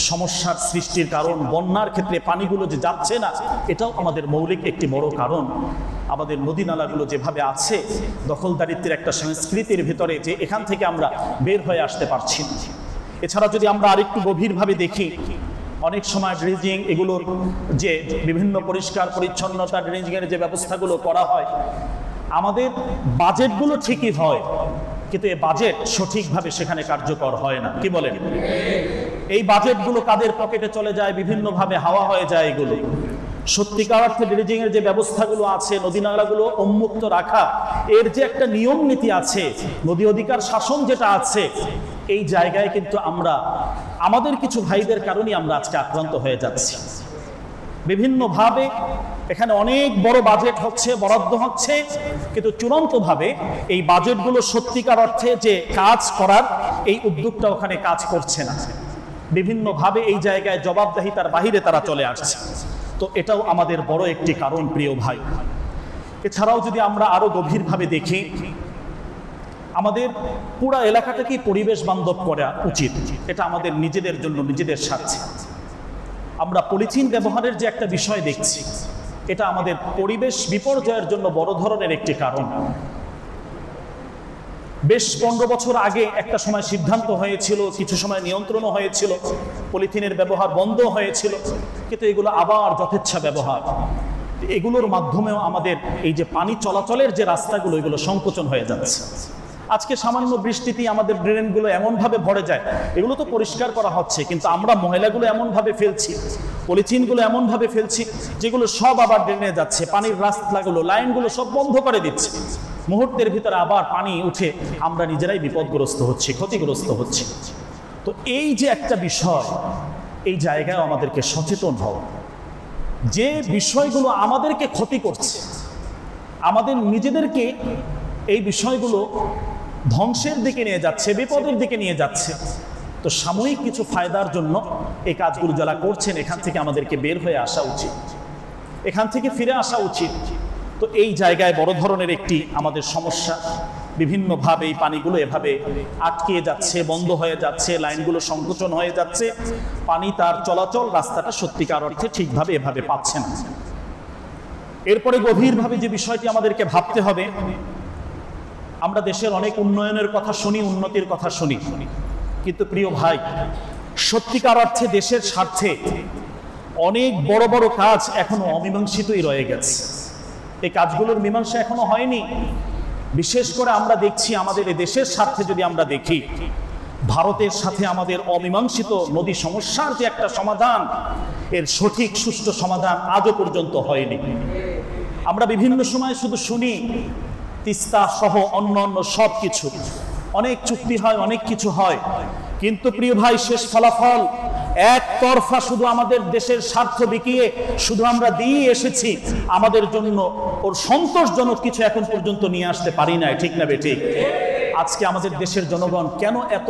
সমস্যার সৃষ্টির কারণ। বন্যার ক্ষেত্রে পানিগুলো যে যাচ্ছে না, এটাও আমাদের মৌলিক একটি বড় কারণ। আমাদের নদী নালাগুলো যেভাবে আছে, দখলদারিত্বের একটা সংস্কৃতির ভিতরে, যে এখান থেকে আমরা বের হয়ে আসতে পারছি না। এছাড়া যদি আমরা আরেকটু গভীরভাবে দেখি, অনেক সময় ড্রেজিং, এগুলোর যে বিভিন্ন পরিষ্কার পরিচ্ছন্নতা, ড্রেজিংয়ের যে ব্যবস্থাগুলো করা হয়, আমাদের বাজেটগুলো ঠিকই হয়, কিন্তু এই বাজেট সঠিকভাবে সেখানে কার্যকর হয় না। কি বলেন? এই বাজেটগুলো কাদের পকেটে চলে যায়, বিভিন্নভাবে হাওয়া হয়ে যায় এগুলো। সত্যিকার অর্থে ড্রেজিংয়ের যে ব্যবস্থাগুলো আছে, নদী নালাগুলো উন্মুক্ত রাখা, এর যে একটা নিয়ম নীতি আছে, নদী অধিকার শাসন যেটা আছে, এই জায়গায় কিন্তু আমরা আমাদের কিছু ভাইদের কারণেই আমরা আজকে আক্রান্ত হয়ে যাচ্ছি। বিভিন্নভাবে এখানে অনেক বড় বাজেট হচ্ছে, বরাদ্দ হচ্ছে, কিন্তু চূড়ান্তভাবে এই বাজেটগুলো সত্যিকার অর্থে যে কাজ করার এই উদ্যোগটা ওখানে কাজ করছে না। বিভিন্নভাবে এই জায়গায় জবাবদিহিতার বাহিরে তারা চলে আসছে। তো এটাও আমাদের বড় একটি কারণ প্রিয় ভাই। এছাড়াও যদি আমরা আরো গভীরভাবে দেখি, আমাদের পুরা এলাকাটাকেই পরিবেশ বান্ধব করা উচিত। এটা আমাদের নিজেদের জন্য, নিজেদের স্বার্থে। আমরা পলিথিন ব্যবহারের যে একটা বিষয় দেখছি, এটা আমাদের পরিবেশ বিপর্যয়ের জন্য বড় ধরনের একটি কারণ। বেশ 15 বছর আগে একটা সময় সিদ্ধান্ত হয়েছিল, কিছু সময় নিয়ন্ত্রণও হয়েছিল, পলিথিনের ব্যবহার বন্ধ হয়েছিল, কিন্তু এগুলো আবার যথেচ্ছা ব্যবহার। এগুলোর মাধ্যমেও আমাদের এই যে পানি চলাচলের যে রাস্তাগুলো, এগুলো সংকোচন হয়ে যাচ্ছে। আজকে সামান্য বৃষ্টিতেই আমাদের ড্রেনগুলো এমনভাবে ভরে যায়, এগুলো তো পরিষ্কার করা হচ্ছে, কিন্তু আমরা ময়লাগুলো এমনভাবে ফেলছি, পলিথিনগুলো এমনভাবে ফেলছি, যেগুলো সব আবার ড্রেনে যাচ্ছে। পানির রাস্তাগুলো, লাইনগুলো সব বন্ধ করে দিচ্ছে। মুহূর্তের ভিতরে আবার পানি উঠে আমরা নিজেরাই বিপদগ্রস্ত হচ্ছি, ক্ষতিগ্রস্ত হচ্ছি। তো এই যে একটা বিষয়, এই জায়গায় আমাদেরকে সচেতন হওয়া, যে বিষয়গুলো আমাদেরকে ক্ষতি করছে, আমাদের নিজেদেরকে এই বিষয়গুলো ধ্বংসের দিকে নিয়ে যাচ্ছে, বিপদের দিকে নিয়ে যাচ্ছে। তো সাময়িক কিছু ফায়দার জন্য এই কাজগুলো যারা করছেন, এখান থেকে আমাদেরকে বের হয়ে আসা উচিত, এখান থেকে ফিরে আসা উচিত। তো এই জায়গায় বড় ধরনের একটি আমাদের সমস্যা। বিভিন্নভাবে এই পানিগুলো এভাবে আটকে যাচ্ছে, বন্ধ হয়ে যাচ্ছে, লাইনগুলো সংকোচন হয়ে যাচ্ছে, পানি তার চলাচল রাস্তাটা সত্যিকার অর্থে ঠিকভাবে এভাবে পাচ্ছে না। এরপরে গভীরভাবে যে বিষয়টি আমাদেরকে ভাবতে হবে, আমরা দেশের অনেক উন্নয়নের কথা শুনি, উন্নতির কথা শুনি, কিন্তু প্রিয় ভাই, সত্যিকার অর্থে দেশের স্বার্থে অনেক বড় বড় কাজ এখনো অমীমাংসিতই রয়ে গেছে। এই কাজগুলোর মীমাংসা এখনো হয়নি। বিশেষ করে আমরা দেখছি আমাদের এই দেশের স্বার্থে যদি আমরা দেখি, ভারতের সাথে আমাদের অমীমাংসিত নদী সমস্যার যে একটা সমাধান, এর সঠিক সুষ্ঠু সমাধান আজও পর্যন্ত হয়নি। আমরা বিভিন্ন সময় শুধু শুনি তিস্তা সহ অন্য অন্য সব কিছু, অনেক চুক্তি হয়, অনেক কিছু হয়, কিন্তু প্রিয় ভাই, শেষ ফলাফল একতরফা শুধু আমাদের দেশের স্বার্থ বিকিয়ে শুধু আমরা দিয়ে এসেছি, আমাদের জন্য ওর সন্তোষজনক কিছু এখন পর্যন্ত নিয়ে আসতে পারি নাই, ঠিক না বেঠিক? আজকে আমাদের দেশের জনগণ কেন এত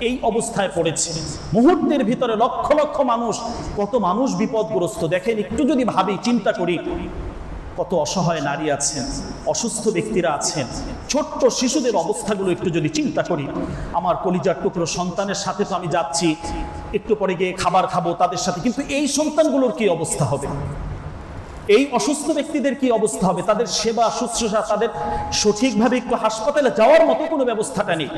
এই অবস্থায় পড়েছে? মুহূর্তের ভিতরে লক্ষ লক্ষ মানুষ, কত মানুষ বিপদগ্রস্ত দেখেন, একটু যদি ভাবি, চিন্তা করি, কত অসহায় নারী আছেন, অসুস্থ ব্যক্তিরা আছেন, ছোট্ট শিশুদের অবস্থাগুলো একটু যদি চিন্তা করি। আমার কলিজার টুকরো সন্তানের সাথে তো আমি যাচ্ছি, একটু পরে গিয়ে খাবার খাবো তাদের সাথে, কিন্তু এই সন্তানগুলোর কি অবস্থা হবে? এই অসুস্থ ব্যক্তিদের কি অবস্থা হবে? তাদের সেবা শুশ্রূষা, তাদের সঠিকভাবে একটু হাসপাতালে যাওয়ার মতো কোনো ব্যবস্থাটা নেই।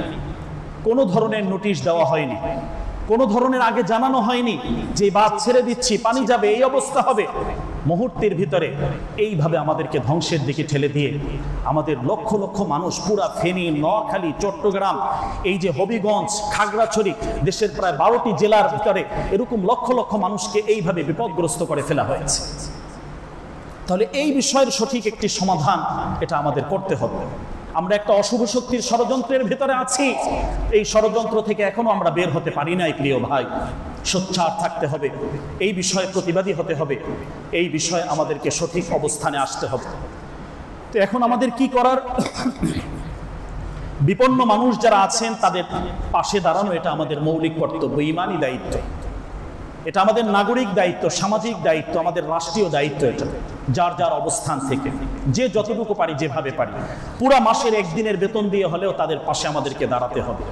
কোনো ধরনের নোটিশ দেওয়া হয়নি, কোনো ধরনের আগে জানানো হয়নি যে বাদ ছেড়ে দিচ্ছি, পানি যাবে, এই অবস্থা হবে। মুহূর্তের ভিতরে এইভাবে আমাদেরকে ধ্বংসের দিকে ঠেলে দিয়ে আমাদের লক্ষ লক্ষ মানুষ, পুরা ফেনী, নোয়াখালী, চট্টগ্রাম, এই যে হবিগঞ্জ, খাগড়াছড়ি, দেশের প্রায় 12টি জেলার ভিতরে এরকম লক্ষ লক্ষ মানুষকে এইভাবে বিপদগ্রস্ত করে ফেলা হয়েছে। তাহলে এই বিষয়ের সঠিক একটি সমাধান এটা আমাদের করতে হবে। আমরা একটা অশুভ শক্তির ষড়যন্ত্রের ভিতরে আছি, এই ষড়যন্ত্র থেকে এখনো আমরা বের হতে পারি নাই। প্রিয় ভাই, সোচ্চার থাকতে হবে, এই বিষয়ে প্রতিবাদী হতে হবে, এই বিষয়ে আমাদেরকে সঠিক অবস্থানে আসতে হবে। তো এখন আমাদের কি করার? বিপন্ন মানুষ যারা আছেন তাদের পাশে দাঁড়ানো এটা আমাদের মৌলিক কর্তব্য, ঈমানি দায়িত্ব, এটা আমাদের নাগরিক দায়িত্ব, সামাজিক দায়িত্ব, আমাদের রাষ্ট্রীয় দায়িত্ব। এটা যার যার অবস্থান থেকে যে যতটুকু পারি, যেভাবে পারি, পুরা মাসের একদিনের বেতন দিয়ে হলেও তাদের পাশে আমাদেরকে দাঁড়াতে হবে।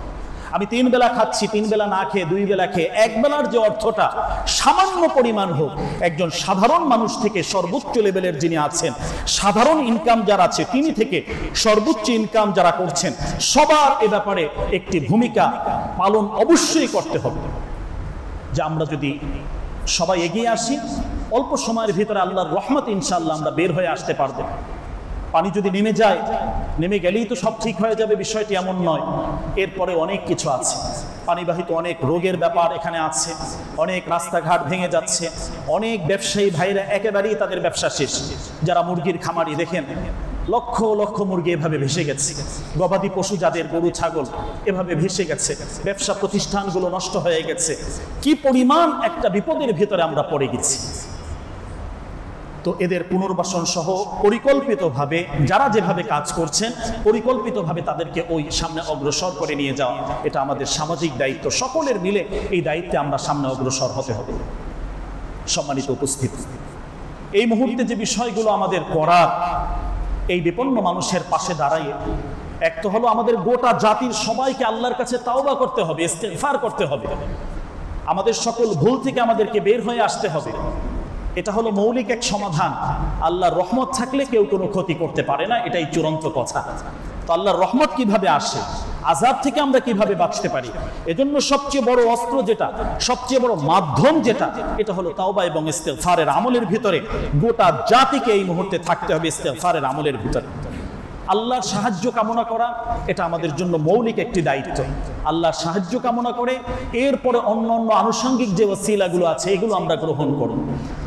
আমি 3 বেলা খাচ্ছি, 3 বেলা না খেয়ে 2 বেলা খেয়ে, এক বেলার যে অর্থটা সামান্য পরিমাণ হোক, একজন সাধারণ মানুষ থেকে সর্বোচ্চ লেভেলের যিনি আছেন, সাধারণ ইনকাম যারা আছে তিনি থেকে সর্বোচ্চ ইনকাম যারা করছেন, সবার এ ব্যাপারে একটি ভূমিকা পালন অবশ্যই করতে হবে। যে আমরা যদি সবাই এগিয়ে আসি, অল্প সময়ের ভিতরে আল্লাহর রহমত ইনশাআল্লাহ আমরা বের হয়ে আসতে পারবো। পানি যদি নেমে যায়, নেমে গেলেই তো সব ঠিক হয়ে যাবে, বিষয়টি এমন নয়। এরপরে অনেক কিছু আছে, পানিবাহিত অনেক রোগের ব্যাপার এখানে আছে, অনেক রাস্তাঘাট ভেঙে যাচ্ছে, অনেক ব্যবসায়ী ভাইরা একেবারেই তাদের ব্যবসা শেষ। যারা মুরগির খামারি, দেখেন লক্ষ লক্ষ মুরগি এভাবে ভেসে গেছে, গবাদি পশু যাদের গরু ছাগল এভাবে ভেসে গেছে, ব্যবসা প্রতিষ্ঠানগুলো নষ্ট হয়ে গেছে। কি পরিমাণ একটা বিপদের ভিতরে আমরা পড়ে গেছি। তো এদের পুনর্বাসন সহ পরিকল্পিতভাবে যারা যেভাবে কাজ করছেন, পরিকল্পিতভাবে তাদেরকে ওই সামনে অগ্রসর করে নিয়ে যাওয়া, এটা আমাদের সামাজিক দায়িত্ব। সকলের মিলে এই দায়িত্বে আমরা সামনে অগ্রসর হতে হবে। সম্মানিত উপস্থিতি, এই মুহূর্তে যে বিষয়গুলো আমাদের করার, এই বিপন্ন মানুষের পাশে দাঁড়াইয়ে, এক তো হলো আমাদের গোটা জাতির সবাইকে আল্লাহর কাছে তাওবা করতে হবে, ইস্তেগফার করতে হবে, আমাদের সকল ভুল থেকে আমাদেরকে বের হয়ে আসতে হবে। এটা হলো মৌলিক এক সমাধান। আল্লাহর রহমত থাকলে কেউ কোনো ক্ষতি করতে পারে না, এটাই চূড়ান্ত কথা। তো আল্লাহর রহমত কিভাবে আসে, আযাব থেকে আমরা কিভাবে বাঁচতে পারি, এজন্য সবচেয়ে বড় অস্ত্র যেটা, সবচেয়ে বড় মাধ্যম যেটা, এটা হলো তাওবা এবং ইস্তেগফারের আমলের ভিতরে গোটা জাতিকে এই মুহূর্তে থাকতে হবে ইস্তেগফারের আমলের ভিতরে। আল্লাহর সাহায্য কামনা করা এটা আমাদের জন্য মৌলিক একটি দায়িত্ব। আল্লাহর সাহায্য কামনা করে এরপরে অন্য অন্য আনুষঙ্গিক যে ওসিলাগুলো আছে এগুলো আমরা গ্রহণ করব।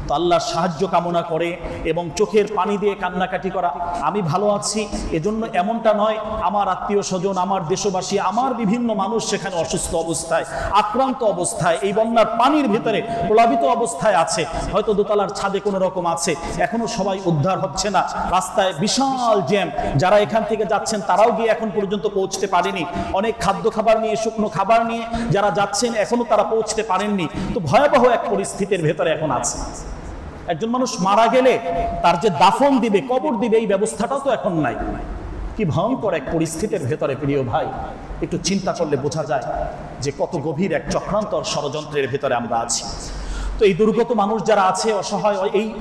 তো আল্লাহর সাহায্য কামনা করে এবং চোখের পানি দিয়ে কান্নাকাটি করা, আমি ভালো আছি এজন্য এমনটা নয়, আমার আত্মীয় স্বজন, আমার দেশবাসী, আমার বিভিন্ন মানুষ সেখানে অসুস্থ অবস্থায়, আক্রান্ত অবস্থায়, এই বন্যার পানির ভিতরে প্লাবিত অবস্থায় আছে, হয়তো দোতলার ছাদে কোনো রকম আছে, এখনো সবাই উদ্ধার হচ্ছে না, রাস্তায় বিশাল জ্যাম, যারা এখান থেকে যাচ্ছেন তারাও গিয়ে এখন পর্যন্ত পৌঁছতে পারেনি, অনেক খাদ্য খাবার নিয়ে, শুকনো খাবার নিয়ে যারা যাচ্ছেন এখনো তারা পৌঁছতে পারেননি। তো ভয়াবহ এক পরিস্থিতির ভেতরে এখন আছে। একজন মানুষ মারা গেলে তার যে দাফন দিবে, কবর দিবে, এই ব্যবস্থাটাও তো এখন নাই। কি ভয়ঙ্কর এক পরিস্থিতির ভেতরে প্রিয় ভাই, একটু চিন্তা করলে বোঝা যায় যে কত গভীর এক চক্রান্তর ষড়যন্ত্রের ভেতরে আমরা আছি। তো এই দুর্গত মানুষ যারা আছে, অসহায়,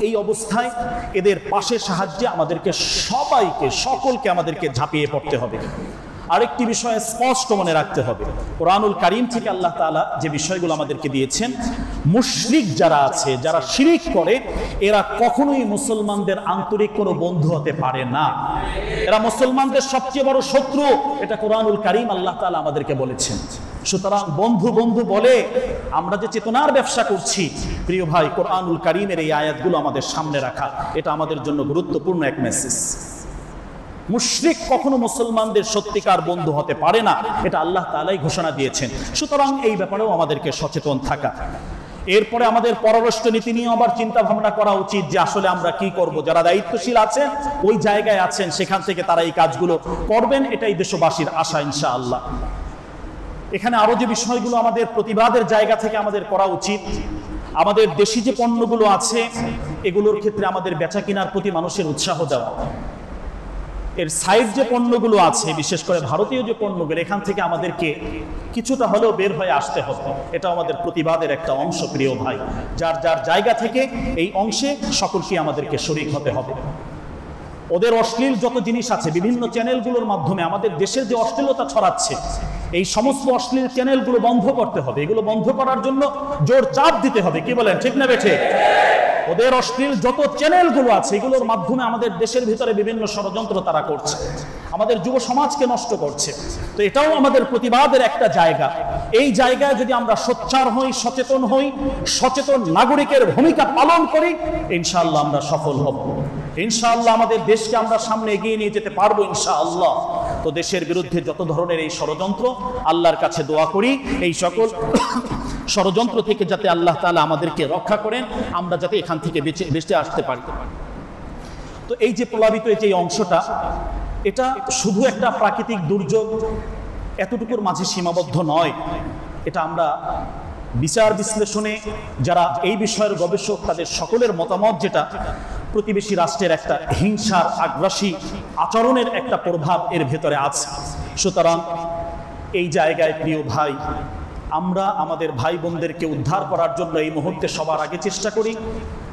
এই অবস্থায় এদের পাশে সাহায্যে আমাদেরকে সবাইকে, সকলকে আমাদেরকে ঝাঁপিয়ে পড়তে হবে। আরেকটি বিষয় স্পষ্ট মনে রাখতে হবে, কোরআনুল কারীম থেকে আল্লাহ তাআলা যে বিষয়গুলো আমাদেরকে দিয়েছেন, মুশরিক যারা আছে, যারা শিরিক করে, এরা কখনোই মুসলমানদের আন্তরিক কোনো বন্ধু হতে পারে না। এরা মুসলমানদের সবচেয়ে বড় শত্রু, এটা কোরআনুল কারীম আল্লাহ তাআলা আমাদেরকে বলেছেন। সুতরাং বন্ধু বন্ধু বলে আমরা যে চেতনার ব্যবসা করছি, প্রিয় ভাই, কোরআনুল কারীমের এই আয়াতগুলো আমাদের সামনে রাখা, এটা আমাদের জন্য গুরুত্বপূর্ণ এক মেসেজ। মুশরিক কখনো মুসলমানদের সত্যিকার বন্ধু হতে পারে না, এটা আল্লাহ তাআলাই ঘোষণা দিয়েছেন। সুতরাং এই ব্যাপারেও আমাদেরকে সচেতন থাকা। এরপরে আমাদের পররাষ্ট্র নীতি নিয়ে আবার চিন্তা ভাবনা করা উচিত যে আসলে আমরা কি করব। যারা দায়িত্বশীল আছেন, ওই জায়গায় আছেন, সেখান থেকে তারা এই কাজগুলো করবেন, এটাই দেশবাসীর আশা ইনশাআল্লাহ। এখানে আরো যে বিষয়গুলো আমাদের প্রতিবাদের জায়গা থেকে আমাদের করা উচিত, আমাদের দেশি যে পণ্যগুলো আছে এগুলোর ক্ষেত্রে আমাদের বেচা কেনার প্রতি মানুষের উৎসাহ দেওয়া। এর সাইড যে পণ্যগুলো আছে, বিশেষ করে ভারতীয় যে পণ্যগুলো, এখান থেকে আমাদেরকে কিছুটা হলেও বের হয়ে আসতে হবে। এটা আমাদের প্রতিবাদের একটা অংশ প্রিয় ভাই। যার যার জায়গা থেকে এই অংশে সকলকে আমাদেরকে শরীক হতে হবে। ওদের অশ্লীল যত জিনিস আছে বিভিন্ন চ্যানেলগুলোর মাধ্যমে আমাদের দেশের যে অশ্লীলতা ছড়াচ্ছে, এই সমস্ত অশ্লীল চ্যানেলগুলো বন্ধ করতে হবে। এগুলো বন্ধ করার জন্য জোর চাপ দিতে হবে। কি বলেন, ঠিক না বেঠে? ওদের অশ্লীল যত চ্যানেলগুলো আছে এগুলোর মাধ্যমে আমাদের দেশের ভিতরে বিভিন্ন ষড়যন্ত্র তারা করছে, আমাদের যুব সমাজকে নষ্ট করছে। তো এটাও আমাদের প্রতিবাদের একটা জায়গা। এই জায়গায় যদি আমরা সোচ্চার হই, সচেতন হই, সচেতন নাগরিকের ভূমিকা পালন করি, ইনশাআল্লাহ আমরা সফল হব। ইনশাআল্লাহ আমাদের দেশকে আমরা সামনে এগিয়ে নিয়ে যেতে পারবো ইনশাআল্লাহ। তো দেশের বিরুদ্ধে যত ধরনের এই ষড়যন্ত্র, আল্লাহর কাছে দোয়া করি এই সকল ষড়যন্ত্র থেকে যাতে আল্লাহ তাআলা আমাদেরকে রক্ষা করেন, আমরা যাতে এখান থেকে বেঁচে আসতে পারি। তো এই যে প্লাবিত যে অংশটা, এটা শুধু একটা প্রাকৃতিক দুর্যোগ এতটুকুর মাঝে সীমাবদ্ধ নয়। এটা আমরা বিচার বিশ্লেষণে যারা এই বিষয়ের গবেষক, তাদের সকলের মতামত যেটা, প্রতিবেশী রাষ্ট্রের একটা হিংসার, আগ্রাসী আচরণের একটা প্রভাব এর ভেতরে আছে। সুতরাং এই জায়গায় প্রিয় ভাই, আমরা আমাদের ভাই বোনদেরকে উদ্ধার করার জন্য এই মুহূর্তে সবার আগে চেষ্টা করি।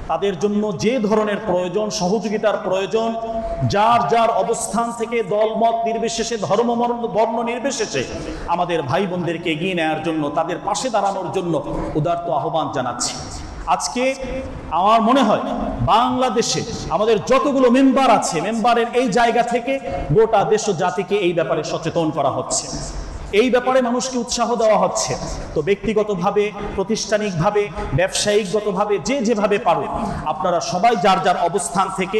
তাদের জন্য যে ধরনের প্রয়োজন, সহযোগিতার প্রয়োজন, যার যার অবস্থান থেকে দলমত নির্বিশেষে, ধর্ম বর্ণ নির্বিশেষে আমাদের ভাই বোনদেরকে এগিয়ে নেওয়ার জন্য, তাদের পাশে দাঁড়ানোর জন্য উদারত আহ্বান জানাচ্ছি। আজকে আমার মনে হয় বাংলাদেশে আমাদের যতগুলো মেম্বার আছে, মেম্বারের এই জায়গা থেকে গোটা দেশ ও জাতিকে এই ব্যাপারে সচেতন করা হচ্ছে, এই ব্যাপারে মানুষকে উৎসাহ দেওয়া হচ্ছে। তো ব্যক্তিগতভাবে, প্রাতিষ্ঠানিকভাবে, ব্যবসায়িকগতভাবে যে যেভাবে পারো, আপনারা সবাই যার যার অবস্থান থেকে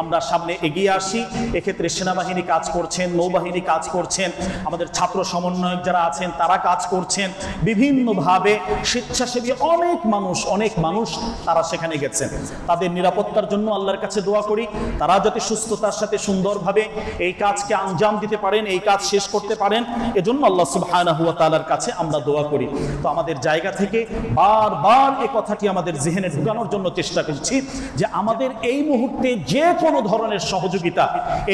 আমরা সামনে এগিয়ে আসি। এক্ষেত্রে সেনাবাহিনী কাজ করছেন, নৌবাহিনী কাজ করছেন, আমাদের ছাত্র সমন্বয়ক যারা আছেন তারা কাজ করছেন, বিভিন্নভাবে স্বেচ্ছাসেবী অনেক মানুষ তারা সেখানে গেছেন। তাদের নিরাপত্তার জন্য আল্লাহর কাছে দোয়া করি, তারা যাতে সুস্থতার সাথে সুন্দরভাবে এই কাজকে আঞ্জাম দিতে পারেন, এই কাজ শেষ করতে পারেন, এজন্য আল্লাহ সুবহানাহু ওয়া তাআলার কাছে আমরা দোয়া করি। তো আমাদের জায়গা থেকে বারবার এই কথাটি আমাদের জেহেনে ঢুকানোর জন্য চেষ্টা করছি যে আমাদের এই মুহূর্তে যে কোনো ধরনের সহযোগিতা,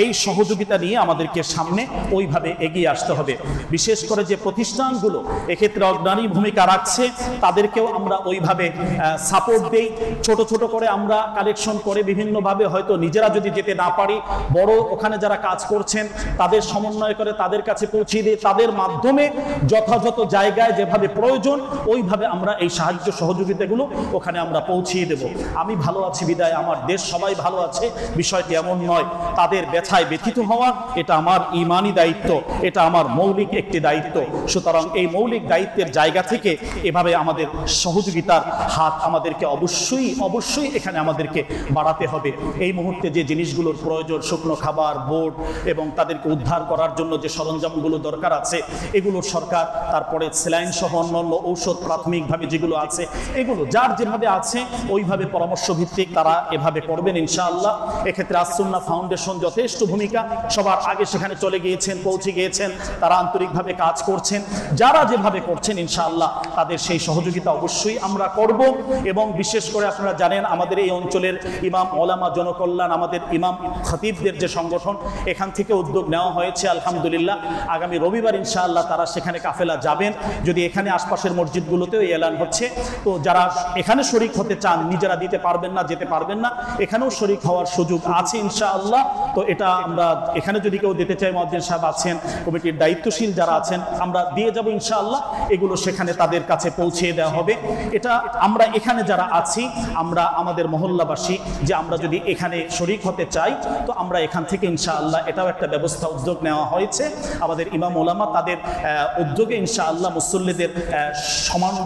এই সহযোগিতা নিয়ে আমাদেরকে সামনে ওইভাবে এগিয়ে আসতে হবে। বিশেষ করে যে প্রতিষ্ঠানগুলো এক্ষেত্রে অগ্রণী ভূমিকা রাখছে, তাদেরকেও আমরা ওইভাবে সাপোর্ট দেই। ছোট ছোট করে আমরা কালেকশন করে বিভিন্নভাবে, হয়তো নিজেরা যদি যেতে না পারি, বড় ওখানে যারা কাজ করছেন তাদের সমন্বয় করে তাদের কাছে পৌঁছে দিয়ে, তাদের মাধ্যমে যথাযথ জায়গায় যেভাবে প্রয়োজন ওইভাবে আমরা এই সাহায্য সহযোগিতাগুলো ওখানে আমরা পৌঁছিয়ে দেব। আমি ভালো আছি বিদায় আমার দেশ সবাই ভালো আছে, বিষয়টি এমন নয়। তাদের ব্যথায় ব্যথিত হওয়া এটা আমার ঈমানি দায়িত্ব, এটা আমার মৌলিক একটি দায়িত্ব। সুতরাং এই মৌলিক দায়িত্বের জায়গা থেকে এভাবে আমাদের সহযোগিতার হাত আমাদেরকে অবশ্যই এখানে আমাদেরকে বাড়াতে হবে। এই মুহূর্তে যে জিনিসগুলোর প্রয়োজন, শুকনো খাবার, বোর্ড এবং তাদেরকে উদ্ধার করার জন্য যে সরঞ্জামগুলো দরকার আছে, এগুলো সরকার, তারপরে স্যালাইন সহ অন্যান্য ঔষধ প্রাথমিকভাবে যেগুলো আছে, এগুলো যার যেভাবে আছে ওইভাবে পরামর্শ ভিত্তিক তারা এভাবে করবেন ইনশাআল্লাহ। এক্ষেত্রে আস-সুন্নাহ ফাউন্ডেশন যথেষ্ট ভূমিকা, সবার আগে সেখানে চলে গিয়েছেন, পৌঁছে গিয়েছেন, তারা আন্তরিকভাবে কাজ করছেন। যারা যেভাবে করছেন ইনশাআল্লাহ তাদের সেই সহযোগিতা অবশ্যই আমরা করব। এবং বিশেষ করে আপনারা জানেন আমাদের এই অঞ্চলের ইমাম ওলামা জনকল্যাণ, আমাদের ইমাম খতিবদের যে সংগঠন, এখান থেকে উদ্যোগ নেওয়া হয়েছে আলহামদুলিল্লাহ। আগামী রবিবার ইনশাআল্লাহ তারা সেখানে কাফেলা যাবেন। যদি এখানে আশপাশের মসজিদগুলোতেও এলান হচ্ছে, তো যারা এখানে শরীক হতে চান, নিজেরা দিতে পারবেন না, যেতে পারবেন না, এখানেও শরীক হওয়ার সুযোগ আছে ইনশাআল্লাহ। তো এটা আমরা এখানে যদি কেউ দিতে চাই, মুয়াজ্জিন সাহেব আছেন, কমিটির দায়িত্বশীল যারা আছেন, আমরা দিয়ে যাব ইনশাআল্লাহ। এগুলো সেখানে তাদের কাছে পৌঁছে দেওয়া হবে। এটা আমরা এখানে যারা আছি, আমরা আমাদের মহল্লাবাসী, যে আমরা যদি এখানে শরীক হতে চাই তো আমরা এখান থেকে ইনশাআল্লাহ, এটাও একটা ব্যবস্থা উদ্যোগ নেওয়া হয়েছে। আমাদের ইমাম ওলামা তাদের তাদের উদ্যোগে ইনশাআল্লাহ মুসল্লিদের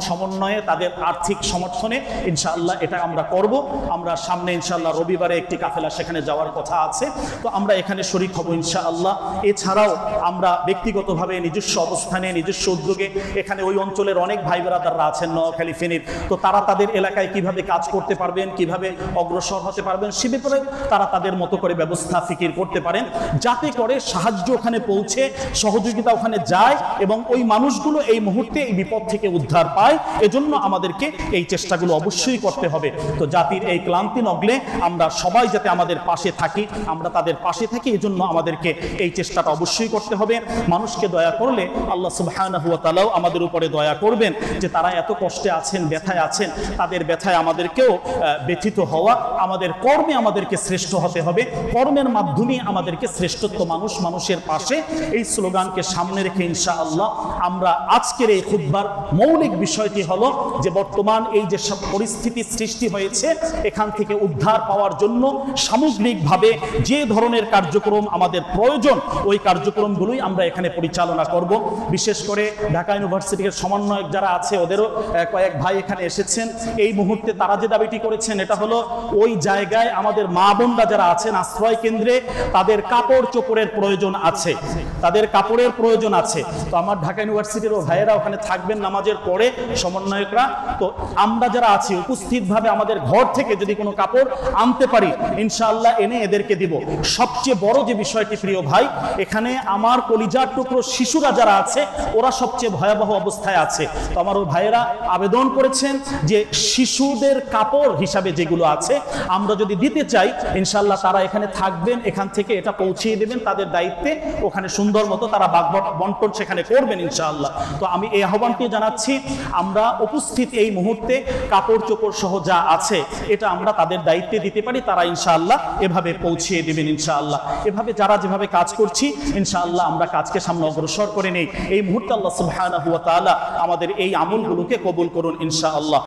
সমন্বয়ে তাদের আর্থিক সমর্থনে ইনশাআল্লাহ এটা আমরা করব। আমরা সামনে ইনশাআল্লাহ রবিবারে একটি কাফেলা সেখানে যাওয়ার কথা আছে, তো আমরা এখানে শরীক হব ইনশাআল্লাহ। এছাড়াও আমরা ব্যক্তিগতভাবে নিজস্ব অবস্থানে নিজস্ব উদ্যোগে এখানে ওই অঞ্চলের অনেক ভাই ব্রাদাররা আছেন নোয়াখালী ফেনীর, তো তারা তাদের এলাকায় কিভাবে কাজ করতে পারবেন, কিভাবে অগ্রসর হতে পারবেন সে ব্যাপারে তারা তাদের মতো করে ব্যবস্থা ফিকির করতে পারেন, যাতে করে সাহায্য ওখানে পৌঁছে, সহযোগিতা ওখানে যায় এবং ওই মানুষগুলো এই মুহূর্তে এই বিপদ থেকে উদ্ধার পায়। এজন্য আমাদেরকে এই চেষ্টাগুলো অবশ্যই করতে হবে। তো জাতির এই ক্লান্তি নগলে আমরা সবাই যাতে আমাদের পাশে থাকি, আমরা তাদের পাশে থাকি, এজন্য আমাদেরকে এই চেষ্টাটা অবশ্যই করতে হবে। মানুষকে দয়া করলে আল্লাহ সুবহানাহু ওয়া তাআলা আমাদের উপরে দয়া করবেন, যে তারা এত কষ্টে আছেন, ব্যথায় আছেন, তাদের ব্যথায় আমাদেরকেও ব্যথিত হওয়া, আমাদের কর্মে আমাদেরকে শ্রেষ্ঠ হতে হবে, কর্মের মাধ্যমে আমাদেরকে শ্রেষ্ঠত্ব, মানুষের পাশে, এই স্লোগানকে সামনে রেখে ইনশাআল্লাহ আমরা আজকের এই খুতবার মৌলিক বিষয়টি হলো যে বর্তমান এই যে সব পরিস্থিতি সৃষ্টি হয়েছে এখান থেকে উদ্ধার পাওয়ার জন্য সামগ্রিকভাবে যে ধরনের কার্যক্রম আমাদের প্রয়োজন ওই কার্যক্রমগুলোই আমরা এখানে পরিচালনা করব। বিশেষ করে ঢাকা ইউনিভার্সিটির সমন্বয়ক যারা আছে ওদেরও কয়েক ভাই এখানে এসেছেন। এই মুহূর্তে তারা যে দাবিটি করেছেন এটা হলো ওই জায়গায় আমাদের মা বোনরা যারা আছেন আশ্রয় কেন্দ্রে তাদের কাপড় চোপড়ের প্রয়োজন আছে, তাদের কাপড়ের প্রয়োজন আছে। তো আমার ঢাকা ইউনিভার্সিটির ভাইয়েরা ওখানে থাকবেন নামাজের পরে, সমন্বয়করা। তো আমরা যারা আছি উপস্থিতভাবে আমাদের ঘর থেকে যদি কোনো কাপড় আনতে পারি ইনশাআল্লাহ এনে এদেরকে দিব। সবচেয়ে বড় যে বিষয়টি প্রিয় ভাই, এখানে আমার কলিজার টুকরো শিশুরা যারা আছে ওরা সবচেয়ে ভয়াবহ অবস্থায় আছে। তো আমার ওই ভাইয়েরা আবেদন করেছেন যে শিশুদের কাপড় হিসাবে যেগুলো আছে আমরা যদি দিতে চাই ইনশাআল্লাহ তারা এখানে থাকবেন, এখান থেকে এটা পৌঁছিয়ে দেবেন তাদের দায়িত্বে, ওখানে সুন্দর মতো তারা বন্টন সেখানে করবেন ইনশাআল্লাহ। তো আমি এই আহ্বানটি জানাচ্ছি, আমরা উপস্থিত এই মুহূর্তে কাপড় চোপড় সহ যা আছে এটা আমরা তাদের দায়িত্বে দিতে পারি, তারা ইনশাআল্লাহ এভাবে পৌঁছিয়ে দেবেন ইনশাআল্লাহ। এভাবে যারা যেভাবে কাজ করছি ইনশাআল্লাহ আমরা কাজকে সামনে অগ্রসর করে নেই। এই মুহূর্তে আল্লাহ সুবহানাহু ওয়া তাআলা আমাদের এই আমলগুলোকে কবুল করুন ইনশাআল্লাহ।